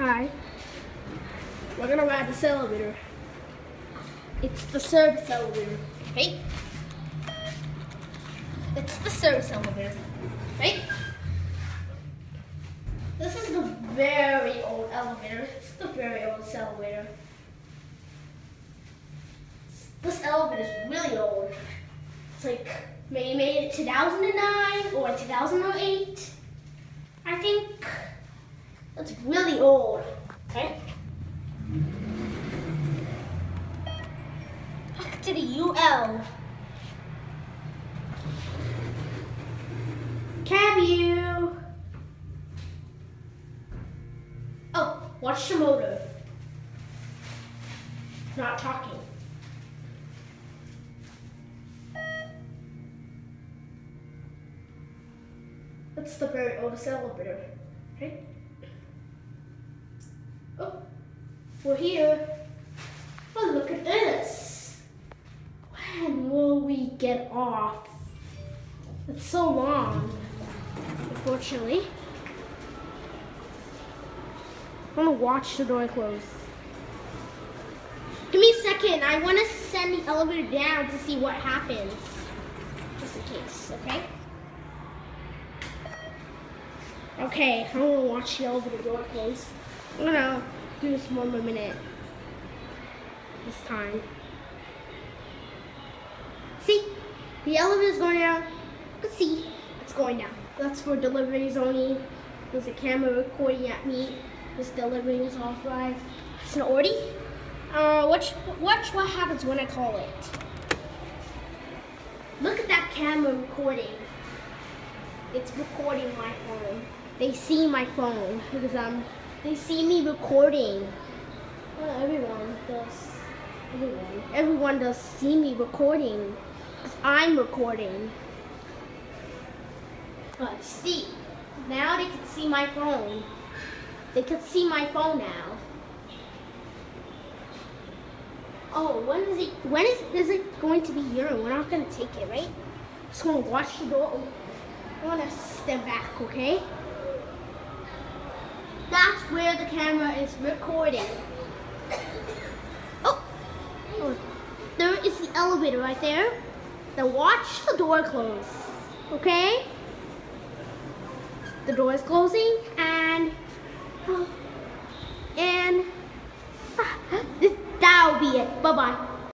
Hi. We're gonna ride this elevator. It's the service elevator, right? It's the service elevator, right? This is the very old elevator. It's the very oldest elevator. This elevator is really old. It's like maybe made it 2009 or 2008. I think it's really old, okay? Back to the UL. Cab you. Oh, watch the motor. Not talking. That's the very oldest elevator, right? Oh, we're here. Oh, look at this. When will we get off? It's so long, unfortunately. I want to watch the door close. Give me a second. I want to send the elevator down to see what happens. Just in case, okay? Okay, I want to watch the elevator door close. I'm gonna do this one more minute. This time. See? The elevator's going down. You can see it's going down. That's for deliveries only. There's a camera recording at me. This delivery is authorized. It's an order. Watch what happens when I call it. Look at that camera recording. It's recording my phone. They see my phone because they see me recording. Well, everyone does. Everyone does see me recording. Because I'm recording. See, now they can see my phone. They can see my phone now. Oh, when is it going to be here? We're not gonna take it, right? Just gonna watch the door. I wanna step back, okay? That's where the camera is recording. Oh, there is the elevator right there. Now watch the door close, okay? The door is closing and that'll be it. Bye-bye.